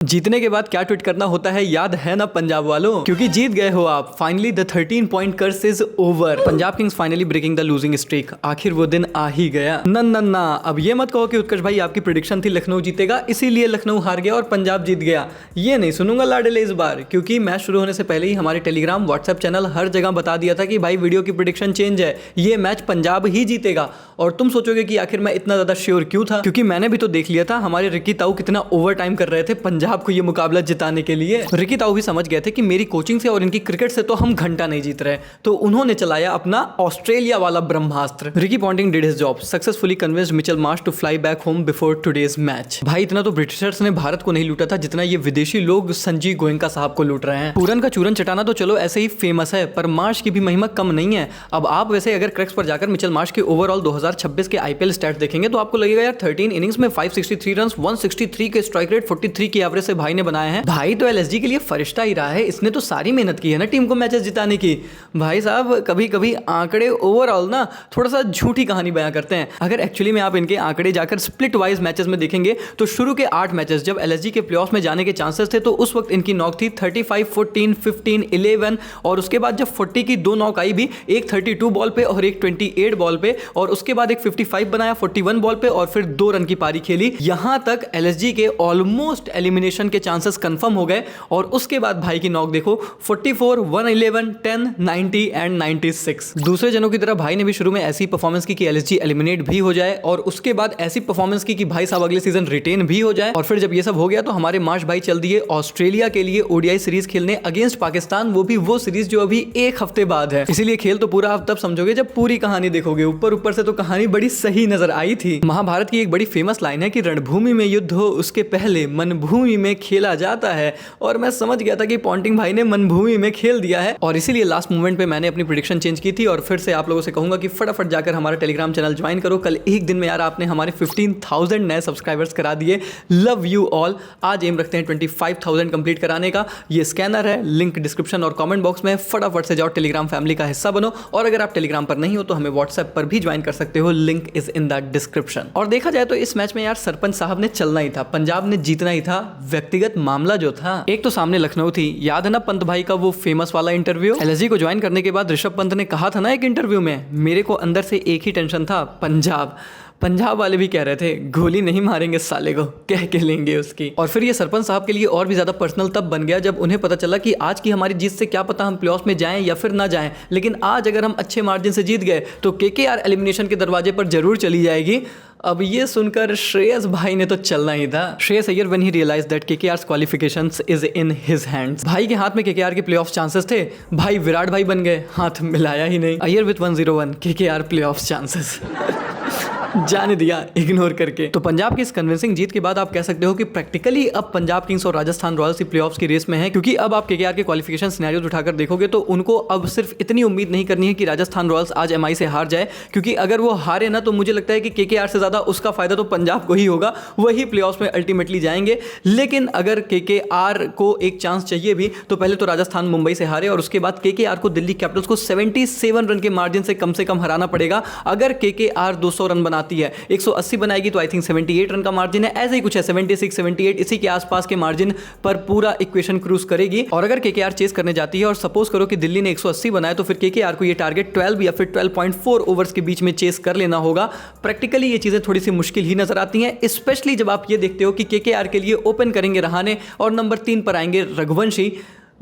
जीतने के बाद क्या ट्वीट करना होता है याद है ना पंजाब वालों, क्योंकि जीत गए हो आप। Finally the 13 point curse is over. Punjab kings finally breaking the losing streak. आखिर वो दिन आ ही गया। ना अब ये मत कहो कि उत्कर्ष भाई आपकी प्रेडिक्शन थी लखनऊ जीतेगा इसीलिए लखनऊ हार गया और पंजाब जीत गया। ये नहीं सुनूंगा लाडले इस बार, क्योंकि मैच शुरू होने से पहले ही हमारे टेलीग्राम व्हाट्सएप चैनल हर जगह बता दिया था कि भाई वीडियो की प्रेडिक्शन चेंज है, ये मैच पंजाब ही जीतेगा। और तुम सोचोगे कि आखिर मैं इतना ज्यादा श्योर क्यों था, क्योंकि मैंने भी तो देख लिया था हमारे रिकी ताऊ कितना ओवर टाइम कर रहे थे पंजाब को ये मुकाबला जिताने के लिए। रिकी ताऊ भी समझ गए थे कि मेरी कोचिंग से और इनकी क्रिकेट से तो हम घंटा नहीं जीत रहे, तो उन्होंने चलाया अपना ऑस्ट्रेलिया वाला ब्रह्मास्त्र। Ricky Ponting did his job, successfully convinced Mitchell Marsh to fly back home before today's match. भाई इतना तो ब्रिटिशर्स ने भारत को नहीं लूटा था जितना ये विदेशी लोग संजीव गोयनका साहब को लूट रहे हैं। पूरन का चूरन चटाना तो चलो ऐसे ही फेमस है, पर मार्श की भी महिमा कम नहीं है। अब आप वैसे अगर क्रैक्स पर जाकर मिचेल मार्श के ओवरऑल 2026 के आईपीएल स्टैट्स देखेंगे तो आपको लगेगा यार 13 इनिंग्स में 563 रन, 163 के स्ट्राइक रेट, 43 की एवरेज से भाई ने बनाए हैं। भाई तो एलएसजी के लिए फरिश्ता ही रहा है, इसने तो सारी मेहनत की है ना टीम को मैचेस जिताने की। भाई साहब कभी कभी आंकड़े ओवरऑल ना थोड़ा सा झूठी कहानी बयां करते हैं। अगर एक्चुअली में आप इनके आंकड़े जाकर स्प्लिट वाइज मैचेस में देखेंगे तो शुरू के 8 मैचेस जब एलएसजी के प्लेऑफ्स में जाने के चांसेस थे तो उस वक्त इनकी नॉक थी 35, 14, 15, 11 और उसके बाद जब 40 की 2 नॉक आई भी, एक 32 बॉल पे और एक 28 बॉल पे, और उसके बाद एक 55 बनाया 41 बॉल पे और फिर 2 रन की पारी खेली। यहां तक एलएसजी के ऑलमोस्ट एलिमिनेशन के चांसेस कंफर्म हो गए। और उसके बाद भाई की नॉक देखो 44, 111, 10, 90 एंड 96। दूसरे जनों की तरह भाई ने भी शुरू में ऐसी परफॉर्मेंस की कि एलएसजी एलिमिनेट भी हो जाए और उसके बाद ऐसी परफॉर्मेंस की कि भाई साहब अगले सीजन रिटेन भी हो जाए। और फिर जब ये सब हो गया तो हमारे मार्श भाई चल दिए ऑस्ट्रेलिया के लिए ओडीआई सीरीज खेलने अगेंस्ट पाकिस्तान, वो भी वो सीरीज जो अभी एक हफ्ते बाद है। इसीलिए खेल तो पूरा आप तब समझोगे जब पूरी कहानी देखोगे। ऊपर से तो कहानी बड़ी सही नजर आई थी। महाभारत की एक बड़ी फेमस लाइन है कि रणभूमि में युद्ध हो उसके पहले मनभूमि में खेला जाता है, और मैं समझ गया था कि पॉन्टिंग भाई ने मनभूमि में खेल दिया है। और इसीलिए लास्ट मोमेंट पे मैंने अपनी प्रेडिक्शन चेंज की थी। और फिर से आप लोगों से कहूंगा कि फटाफट जाकर हमारा टेलीग्राम चैनल ज्वाइन करो। कल एक दिन में यार आपने हमारे 15,000 नए सब्सक्राइबर्स करा दिए। Love you all. आज एम रखते हैं 25,000 कंप्लीट कराने का। ये स्कैनर है, लिंक डिस्क्रिप्शन और कमेंट बॉक्स में। फटाफट से जाओ टेलीग्राम फैमिली का हिस्सा बनो। और अगर आप टेलीग्राम पर नहीं हो तो हमें व्हाट्सएप पर भी ज्वाइन कर सकते हो, link is in the description. और देखा जाए तो इस मैच में यार सरपंच साहब ने चलना ही था, पंजाब ने जीतना ही था। व्यक्तिगत मामला जो था, एक तो सामने लखनऊ थी। याद है ना पंत भाई का वो फेमस वाला इंटरव्यू? एलएसजी को ज्वाइन करने के बाद ऋषभ पंत ने कहा था ना एक इंटरव्यू में, मेरे को अंदर से एक ही टेंशन था, पंजाब वाले भी कह रहे थे गोली नहीं मारेंगे साले को, कह के लेंगे उसकी। और फिर ये सरपंच साहब के लिए और भी ज्यादा पर्सनल तब बन गया जब उन्हें पता चला कि आज की हमारी जीत से क्या पता हम प्लेऑफ्स में जाएं या फिर ना जाएं, लेकिन आज अगर हम अच्छे मार्जिन से जीत गए तो केकेआर एलिमिनेशन के दरवाजे पर जरूर चली जाएगी। अब ये सुनकर श्रेयस भाई ने तो चलना ही था। Shreyas Iyer when he realized that KKR's qualifications is in his hands. भाई के हाथ में केकेआर के प्लेऑफ्स चांसेस थे, भाई विराट भाई बन गए, हाथ मिलाया ही नहीं। Iyer with 101 KKR playoffs chances जाने दिया इग्नोर करके। तो पंजाब की इस कन्विंसिंग जीत के बाद आप कह सकते हो कि प्रैक्टिकली अब पंजाब किंग्स और राजस्थान रॉयल्स की प्लेऑफ्स की रेस में है, क्योंकि अब आप केकेआर के क्वालिफिकेशन सिनेरियोज उठाकर देखोगे तो उनको अब सिर्फ इतनी उम्मीद नहीं करनी है कि राजस्थान रॉयल्स आज एमआई से हार जाए, क्योंकि अगर वो हारे ना तो मुझे लगता है कि केकेआर से ज्यादा उसका फायदा तो पंजाब को ही होगा, वही प्लेऑफ्स में अल्टीमेटली जाएंगे। लेकिन अगर केकेआर को एक चांस चाहिए भी तो पहले तो राजस्थान मुंबई से हारे और उसके बाद केकेआर को दिल्ली कैपिटल्स को 77 रन के मार्जिन से कम हराना पड़ेगा। अगर केकेआर 200 रन बनाती है, 180 बनाएगी तो आई थिंक 78 रन का मार्जिन है, ऐसे ही कुछ है 76, 78 इसी के आसपास के मार्जिन पर पूरा इक्वेशन क्रूज करेगी। और अगर केकेआर चेस करने जाती है और सपोज करो कि दिल्ली ने 180 बनाया तो फिर केकेआर को ये टारगेट 12 या फिर 12.4 ओवर्स के बीच में चेस कर लेना होगा। प्रैक्टिकली ये चीजें थोड़ी सी मुश्किल ही नजर आती हैं, स्पेशली जब आप ये देखते हो कि केकेआर के लिए ओपन करेंगे रहाणे और नंबर 3 पर आएंगे रघुवंशी।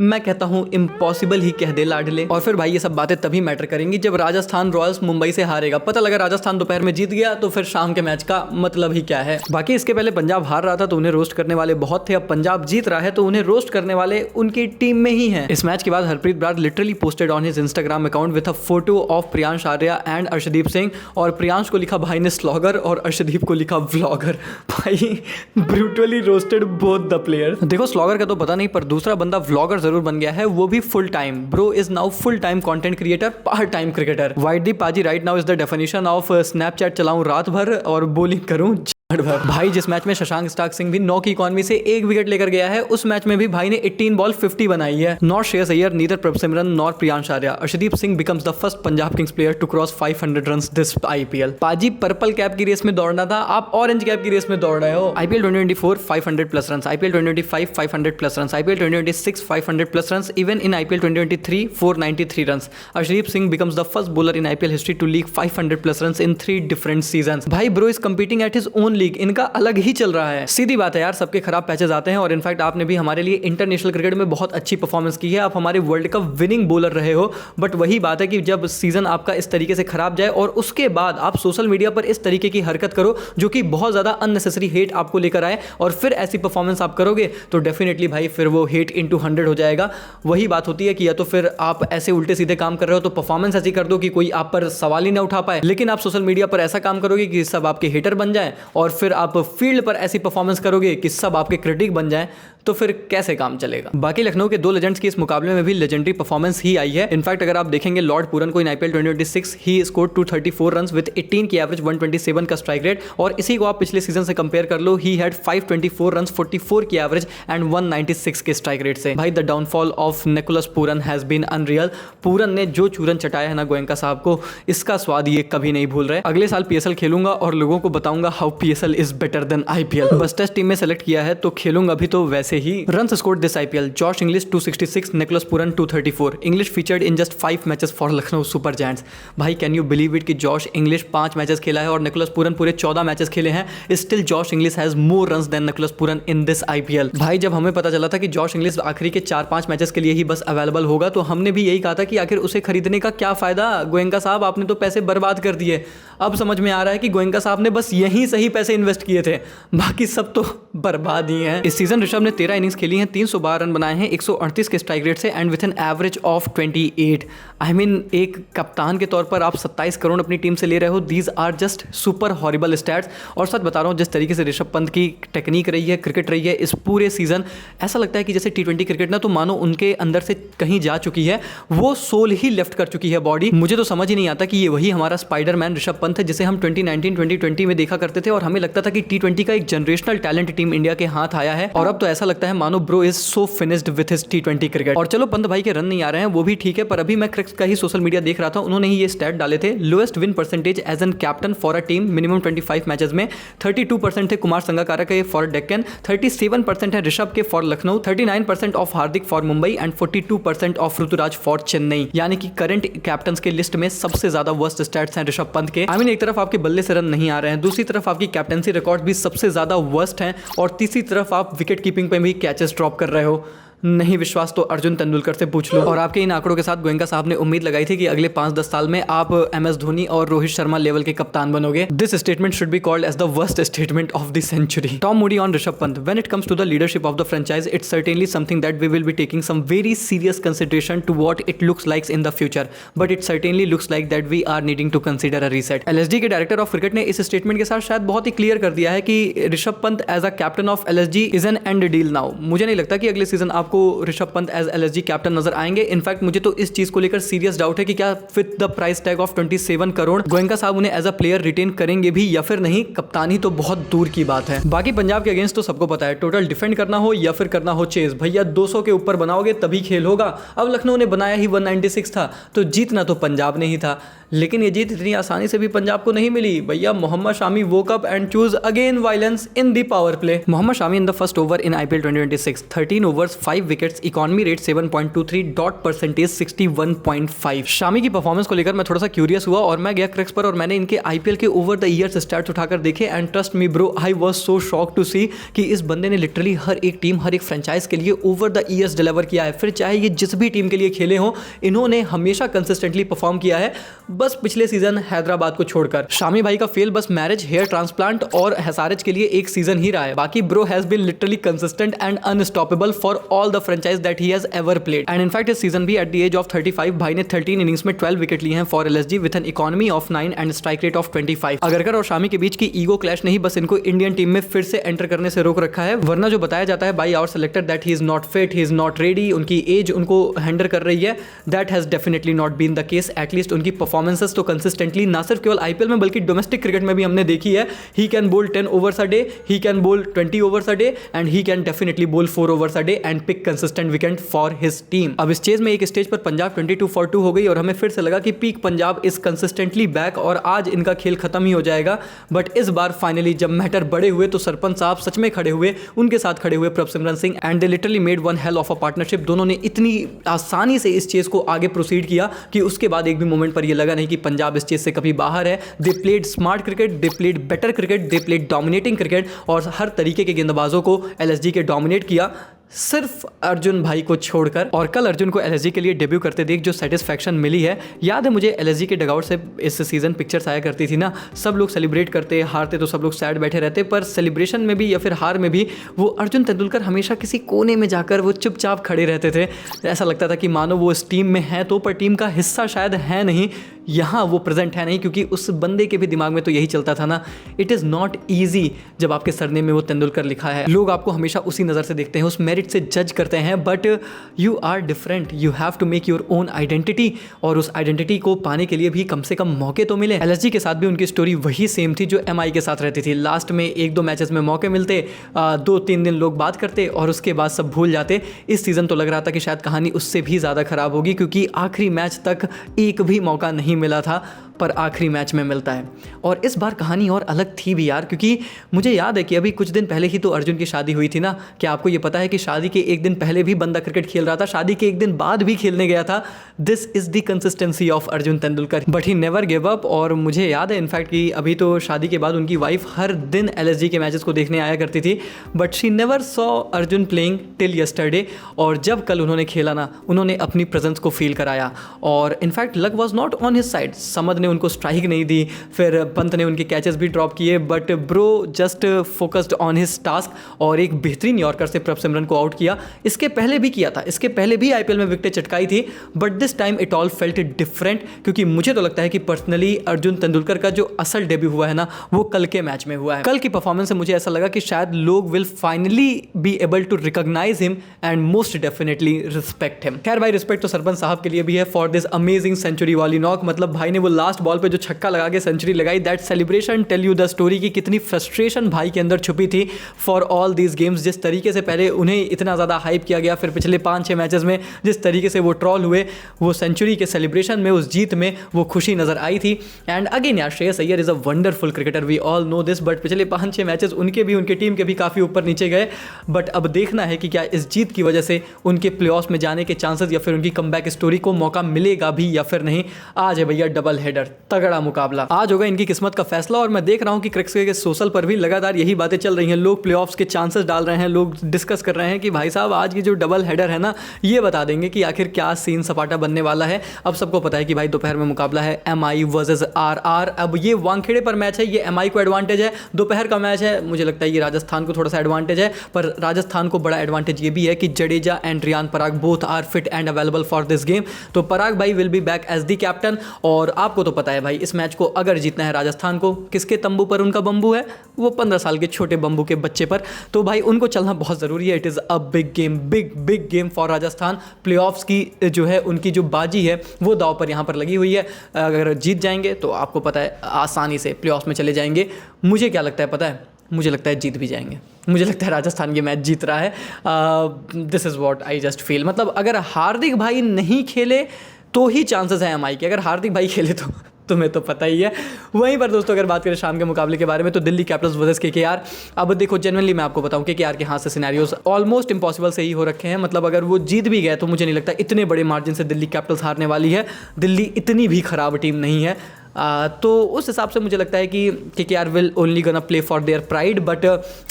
मैं कहता हूं इम्पॉसिबल ही कह दे लाडले। और फिर भाई ये सब बातें तभी मैटर करेंगी जब राजस्थान रॉयल्स मुंबई से हारेगा। पता लगा राजस्थान दोपहर में जीत गया तो फिर शाम के मैच का मतलब ही क्या है। बाकी इसके पहले पंजाब हार रहा था तो उन्हें रोस्ट करने वाले बहुत थे, अब पंजाब जीत रहा है तो उन्हें रोस्ट करने वाले उनकी टीम में ही हैं। इस मैच के बाद Harpreet Brar literally posted on his Instagram account with a photo of Priyansh Arya and Arshdeep Singh, और प्रियांश को लिखा भाई ने स्लॉगर और अर्शदीप को लिखा व्लॉगर। भाई brutally roasted both the players. देखो स्लॉगर का तो पता नहीं, पर दूसरा बंदा व्लॉगर जरूर बन गया है, वो भी full time. Bro is now full time content creator, part time cricketer. वाइडी पाजी right now is the definition of Snapchat चलाऊं रात भर और बॉलिंग करूं। भाई जिस मैच में शशांक स्टार्क सिंह भी 9 की इकॉनमी से 1 विकेट लेकर गया है, उस मैच में भी भाई ने 18 बॉल 50 बनाई है। Not Shreyas Iyer, neither Prabh Simran, nor Priyansh Arya, Arshdeep Singh becomes the first Punjab Kings player to cross 500 runs this IPL. पाजी पर्पल कैप की रेस में दौड़ना था, आप ऑरेंज कैप की रेस में दौड़ रहे हो। IPL 2024 500 plus run, IPL 2025 500 plus run, IPL 2026 500 plus run, even in IPL 2023 493 run. Arshdeep Singh becomes the first bowler in IPL history to league 500 plus run in 3 different seasons. भाई bro is competing at his own league, इनका अलग ही चल रहा है। सीधी बात है यार, सबके खराब पैचेस आते हैं और इनफैक्ट आपने भी हमारे लिए इंटरनेशनल क्रिकेट में बहुत अच्छी परफॉर्मेंस की है, आप हमारे वर्ल्ड कप विनिंग बॉलर रहे हो। बट वही बात है कि जब सीजन आपका इस तरीके से खराब जाए और उसके बाद आप सोशल मीडिया पर इस तरीके की हरकत करो जो कि बहुत ज्यादा अननेसेसरी हेट आपको लेकर आए और फिर ऐसी परफॉर्मेंस आप करोगे तो डेफिनेटली भाई फिर वो हेट इंटू 100 हो जाएगा। वही बात होती है कि या तो फिर आप ऐसे उल्टे सीधे काम कर रहे हो तो परफॉर्मेंस ऐसी कर दो कि कोई आप पर सवाल ही ना उठा पाए, लेकिन आप सोशल मीडिया पर ऐसा काम करोगे कि सब आपके हेटर बन जाए और फिर आप फील्ड पर ऐसी परफॉर्मेंस करोगे कि सब आपके क्रिटिक बन जाएं, तो फिर कैसे काम चलेगा। बाकी लखनऊ के 2 लेजेंड्स की इस मुकाबले में भी लेजेंडरी परफॉर्मेंस ही आई है। इनफैक्ट अगर आप देखेंगे लॉर्ड पूरन को in IPL 2026 he scored 234 runs with 18 की एवरेज 127 का स्ट्राइक रेट, और इसी को आप पिछले सीजन से कंपेयर कर लो, ही हैड 524 रन्स 44 की एवरेज एंड 196 के स्ट्राइक रेट से। भाई the downfall of Nicholas Pooran has been unreal. Pooran ने जो चूरन चटाया है ना गोयनका साहब को, इसका स्वाद ये कभी नहीं भूल रहे। अगले साल पीएसएल खेलूंगा और लोगों को बताऊंगा how PSL is better than IPL. बस टेस्ट टीम में सेलेक्ट किया है तो खेलूंगा भी तो वैसे ही। Runs scored this IPL, Josh Inglis 266, Nicholas Pooran 234। Inglis featured in just 5 matches for Lucknow Super Giants. भाई कैन यू बिलीव इट कि जॉश इंग्लिश 5 मैचेस खेला है और निकोलस पूरन पूरे 14 मैचेस खेले हैं। Still Josh Inglis has more runs than Nicholas Pooran in this IPL. भाई जब हमें पता चला था कि जॉश इंग्लिश आखिरी के 4-5 मैचेस के लिए ही बस अवेलेबल होगा तो हमने भी यही कहा था कि आखिर उसे खरीदने का क्या फायदा, गोयनका साहब आपने तो पैसे बर्बाद कर दिए। अब समझ में आ रहा है कि गोयनका साहब ने बस यहीं सही पैसे इन्वेस्ट किए थे, बाकी सब तो बर्बाद ही है। इस सीजन ऋषभ ने 13 इनिंग्स खेली हैं, 312 रन बनाए हैं 138 के स्ट्राइक रेट से and with an average of 28। I mean एक कप्तान के तौर पर आप 27 करोड़ अपनी टीम से ले रहे हो, these are just super horrible stats. और सच बता रहा हूँ, जिस तरीके से ऋषभ पंत की टेक्निक रही है, क्रिकेट रही है इस पूरे सीजन, ऐसा लगता है कि जैसे T20 क्रिकेट ना तो मानो उनके अंदर से कहीं जा चुकी है, वो सोल ही लेफ्ट कर चुकी है बॉडी। मुझे तो समझ ही नहीं आता कि ये वही हमारा स्पाइडरमैन ऋषभ पंत है जिसे हम 2019-2020 में देखा करते थे और हमें लगता था कि T20 का एक जनरेशनल टैलेंट टीम इंडिया के हाथ आया है, और अब तो ऐसा लगता है मानो bro is so finished with his T20 cricket. और चलो पंत भाई के रन नहीं आ रहे हैं वो भी ठीक है, पर अभी मैं क्रिक्स का ही सोशल मीडिया देख रहा था, उन्होंने ही ये स्टैट डाले थे। Lowest win percentage as an captain for a team minimum 25 matches में 32% थे कुमार संगकारा के फॉर डेक्कन, 37% है ऋषभ के for Lucknow, 39% of Hardik for Mumbai and 42% of Ruturaj for Chennai. यानी कि करंट कैप्टन के लिस्ट में सबसे ज्यादा वर्स्ट स्टैट्स हैं ऋषभ पंत के। आई मीन एक तरफ आपके बल्ले से रन नहीं आ रहे हैं, दूसरी तरफ आपकी कैप्टनसी रिकॉर्ड भी सबसे ज्यादा वर्स्ट हैं, और तीसरी तरफ आप विकेट कीपिंग पे भी कैचेस ड्रॉप कर रहे हो। नहीं विश्वास तो अर्जुन तेंदुलकर से पूछ लो। और आपके इन आंकड़ों के साथ गोयनका साहब ने उम्मीद लगाई थी कि अगले 5-10 साल में आप MS धोनी और रोहित शर्मा लेवल के कप्तान बनोगे। This statement should be called as the worst statement of the century. Tom Moody on Rishabh Pant, when it comes to the leadership of the franchise it's certainly something that we will be taking some very serious consideration to what it looks like in the future, but it certainly looks like that we are needing to consider a reset. LSG के director of cricket ने इस statement के साथ शायद बहुत ही clear कर दिया है कि Rishabh Pant as a captain of LSG is an end deal now. मुझे नहीं लगता कि अगले सीजन आपको Rishabh Pant as LSG captain नजर आएंगे। इनफैक्ट मुझे तो इस चीज को लेकर सीरियस डाउट है कि क्या with the price tag of 27 crore Goenka साहब उन्हें एज अ प्लेयर रिटेन करेंगे भी या फिर नहीं, कप्तानी तो बहुत दूर की बात है। बाकी पंजाब के अगेंस्ट तो सबको पता है, टोटल डिफेंड करना हो या फिर करना हो चेज, भैया 200 के ऊपर बनाओगे तभी खेल होगा। अब लखनऊ ने बनाया ही 196 था, तो जीतना तो पंजाब ने ही था, लेकिन ये जीत इतनी आसानी से भी पंजाब को नहीं मिली। भैया Mohammed Shami woke up and choose again violence in the power play. Mohammed Shami in the first over in IPL 2026, 13 overs 5 wickets, economy rate 7.23, dot percentage 61.5। Shami की परफॉर्मेंस को लेकर मैं थोड़ा सा क्यूरियस हुआ और मैं गया क्रिक्स पर और मैंने इनके IPL के ओवर द ईयर्स स्टैट्स उठाकर देखे, and trust me bro I was so shocked to see कि इस बंदे ने लिटरली हर एक टीम, हर एक फ्रेंचाइज के लिए ओवर द ईयर्स डिलीवर किया है। फिर चाहे ये जिस भी टीम के लिए खेले हो, इन्होंने हमेशा कंसिस्टेंटली परफॉर्म किया है, बस पिछले सीजन हैदराबाद को छोड़कर। शामी भाई का फेल बस मैरिज, हेयर ट्रांसप्लांट और हैसारेज के लिए एक सीजन ही रहा है, बाकी bro has been literally consistent and unstoppable for all all the franchise that he has ever played. And in fact इस सीजन भी एट द एज ऑफ 35 भाई ने 13 इनिंग्स में 12 विकेट लिए हैं for LSG with an economy of 9 and strike rate of 25। Agarkar और शामी के बीच की ईगो क्लैश नहीं बस इनको इंडियन टीम में फिर से एंटर करने से रोक रखा है, वरना जो बताया जाता है by our selector that he is not fit, he is not ready, उनकी एज उनको हैंडल कर रही है, that has definitely not been the case. At least उनकी परफॉर्मेंसेस तो कंसिस्टेंटली ना सिर्फ केवल आईपीएल में बल्कि डोमेस्टिक क्रिकेट में भी हमने देखी है। ही can bowl 10 overs a day, he can bowl 20 overs a day and he can definitely bowl 4 overs a day and pick consistent wicket for his team. अब इस चेज में एक स्टेज पर पंजाब 22 for 2 हो गई और हमें फिर से लगा कि peak Punjab is consistently back और आज इनका खेल खत्म ही हो जाएगा। बट इस बार फाइनली जब मैटर बड़े हुए तो सरपंच साहब सच में खड़े हुए, उनके साथ खड़े हुए Prabhsimran Singh and they literally made one hell of a partnership. दोनों ने इतनी आसानी से इस चेज को आगे प्रोसीड किया कि उसके बाद एक भी मोमेंट पर यह लगा नहीं कि पंजाब इस चेज से कभी बाहर है। They played smart cricket, they played better cricket, they played dominating cricket और हर तरीके के गेंदबाजों को एलएसजी के डोमिनेट किया सिर्फ अर्जुन भाई को छोड़कर। और कल अर्जुन को एलएसजी के लिए डेब्यू करते देख जो सेटिस्फैक्शन मिली है, याद है मुझे एलएसजी के डगआउट से इस सीजन पिक्चर्स आया करती थी ना, सब लोग सेलिब्रेट करते, हारते तो सब लोग सैड बैठे रहते, पर सेलिब्रेशन में भी या फिर हार में भी वो अर्जुन तेंदुलकर हमेशा किसी कोने में जाकर वो चुपचाप खड़े रहते थे। ऐसा लगता था कि मानो वो इस टीम में है तो, पर टीम का हिस्सा शायद है नहीं, यहाँ वो प्रेजेंट है नहीं, क्योंकि उस बंदे के भी दिमाग में तो यही चलता था ना, इट इज़ नॉट ईजी जब आपके सरनेम में वो तेंदुलकर लिखा है। लोग आपको हमेशा उसी नज़र से देखते हैं, उस मेरिट से जज करते हैं, but you are different, you have to make your own identity और उस आइडेंटिटी को पाने के लिए भी कम से कम मौके तो मिले। एलएसजी के साथ भी उनकी स्टोरी वही सेम थी जो एमआई के साथ रहती थी। लास्ट में 1-2 मैचेस में मौके मिलते, 2-3 दिन लोग बात करते और उसके बाद सब भूल जाते। इस सीज़न तो लग रहा था कि शायद कहानी उससे भी ज़्यादा खराब होगी, क्योंकि आखिरी मैच तक एक भी मौका नहीं मिला था, पर आखिरी मैच में मिलता है। और इस बार कहानी और अलग थी भी यार, क्योंकि मुझे याद है कि अभी कुछ दिन पहले ही तो अर्जुन की शादी हुई थी ना। क्या आपको ये पता है कि शादी के एक दिन पहले भी बंदा क्रिकेट खेल रहा था, शादी के एक दिन बाद भी खेलने गया था। This is the consistency of Arjun Tendulkar, but he never give up. और मुझे याद है इनफैक्ट कि अभी तो शादी के बाद उनकी वाइफ हर दिन एलएसजी के मैचेस को देखने आया करती थी, but she never saw Arjun playing till yesterday. और जब कल उन्होंने खेला ना, उन्होंने अपनी प्रेजेंस को फील कराया और in fact luck was not on his side. Samad ने उनको स्ट्राइक नहीं दी, फिर पंत ने उनके कैचेस भी ड्रॉप किए, but bro just focused on his task और एक बेहतरीन यॉर्कर से प्रभसिमरन को आउट किया। इसके पहले भी किया था, इसके पहले भी आईपीएल में विकेटें चटकाई थी, but this time it all felt different, क्योंकि मुझे तो लगता है कि पर्सनली अर्जुन तेंदुलकर का जो असल डेब्यू हुआ है ना, वो कल के मैच में हुआ है। कल की परफॉर्मेंस से मुझे ऐसा लगा कि शायद लोग will finally be able to recognise him and most definitely respect him. खैर भाई, रिस्पेक्ट तो सरपंच साहब के लिए भी है फॉर दिस अमेजिंग सेंचुरी वाली नॉक। मतलब भाई ने वो लास्ट बॉल पे जो छक्का लगा के सेंचुरी लगाई, that celebration tell you the story की कितनी फ्रस्ट्रेशन भाई के अंदर छुपी थी फॉर ऑल दीज गेम्स। जिस तरीके से पहले उन्हें इतना ज़्यादा हाइप किया गया, फिर पिछले 5-6 मैचेस में जिस तरीके से वो ट्रॉल हुए, वो सेंचुरी के सेलिब्रेशन में, उस जीत में वो खुशी नजर आई थी। एंड अगेन यार, Shreyas Iyer is a wonderful cricketer, we all know this, but पिछले 5-6 मैचेस उनके भी, उनके टीम के भी काफ़ी ऊपर नीचे गए। बट अब देखना है कि क्या इस जीत की वजह से उनके प्लेऑफ्स में जाने के चांसेस या फिर उनकी कमबैक स्टोरी को मौका मिलेगा भी या फिर नहीं। आज है भैया डबल हेडर, तगड़ा मुकाबला, आज होगा इनकी किस्मत का फैसला। और मैं देख रहा हूं कि क्रिक्स के सोशल पर भी लगातार यही बातें चल रही हैं, लोग प्लेऑफ्स के चांसेस डाल रहे हैं, लोग डिस्कस कर रहे हैं कि भाई साहब आज की जो डबल हेडर है ना, ये बता देंगे कि आखिर क्या सीन सपाटा बनने वाला है। अब सबको पता है कि भाई दोपहर में मुकाबला है एमआई वर्सेस आरआर। अब ये वानखेड़े पर मैच है, ये एमआई को एडवांटेज है, दोपहर का मैच है, मुझे लगता है ये राजस्थान को थोड़ा सा एडवांटेज है, पर राजस्थान को बड़ा एडवांटेज ये भी है कि Jadeja and Riyan Parag both are fit and available for this game. तो पराग भाई will be back as the captain. और आपको तो पता है भाई, इस मैच को अगर जीतना है राजस्थान को, किसके तंबू पर उनका बम्बू है, वो 15 साल के छोटे बम्बू के बच्चे पर, तो भाई उनको चलना बहुत ज़रूरी है। It is a big game, big game for Rajasthan. Playoffs की जो है उनकी जो बाजी है वो दाव पर यहाँ पर लगी हुई है। अगर जीत जाएंगे तो आपको पता है आसानी से प्लेऑफ्स में चले जाएंगे। मुझे क्या लगता है पता है, मुझे लगता है जीत भी जाएंगे। मुझे लगता है राजस्थान ये मैच जीत रहा है। This is what I just feel. मतलब अगर हार्दिक भाई नहीं खेले तो ही चांसेस हैं एमआई के, अगर हार्दिक भाई खेले तो तुम्हें तो पता ही है। वहीं पर दोस्तों अगर बात करें शाम के मुकाबले के बारे में, तो दिल्ली कैपिटल्स वर्सेस केकेआर। अब देखो जेन्युइनली मैं आपको बताऊं, केकेआर के हाथ से सिनेरियोस ऑलमोस्ट इंपॉसिबल से ही हो रखे हैं। मतलब अगर वो जीत भी गए तो मुझे नहीं लगता इतने बड़े मार्जिन से दिल्ली कैपिटल्स हारने वाली है। दिल्ली इतनी भी खराब टीम नहीं है। तो उस हिसाब से मुझे लगता है कि KKR will only gonna play for their pride. But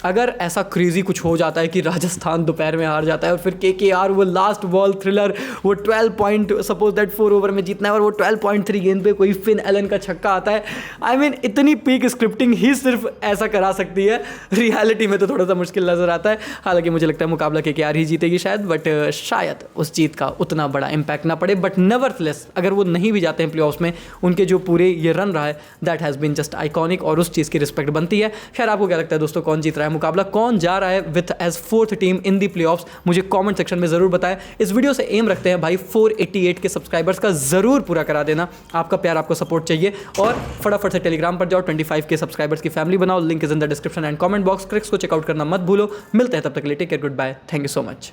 अगर ऐसा क्रेजी कुछ हो जाता है कि राजस्थान दोपहर में हार जाता है और फिर KKR वो लास्ट बॉल थ्रिलर, वो 12 पॉइंट, सपोज दैट 4 ओवर में जीतना है और वो 12.3 गेंद पे कोई फिन एलन का छक्का आता है, आई मीन इतनी पीक स्क्रिप्टिंग ही सिर्फ ऐसा करा सकती है। रियलिटी में तो थोड़ा सा मुश्किल नजर आता है। हालांकि मुझे लगता है मुकाबला KKR ही जीतेगी शायद, बट शायद उस जीत का उतना बड़ा इंपैक्ट ना पड़े। बट नेवरथलेस अगर वो नहीं भी जाते हैं प्लेऑफ्स में, उनके जो पूरे ये रन रहा है that has been just iconic और उस चीज़ की रिस्पेक्ट बनती है। खैर आपको क्या लगता है दोस्तों, कौन जीत रहा है मुकाबला, कौन जा रहा है with as 4th team in the playoffs, मुझे कमेंट सेक्शन में ज़रूर बताएं। इस वीडियो से एम रखते हैं भाई 488 के सब्सक्राइबर्स का ज़रूर पूरा करा देना। आपका प्यार, आपको सपोर्ट चाहिए और फटाफट से टेलीग्राम पर जाओ, 25 के सब्सक्राइबर्स की फैमिली बनाओ। Link is in the description and comment box. Cricks को चेकआउट करना मत भूलो। मिलते हैं तब तक के लिए, take care, good bye, thank you so much.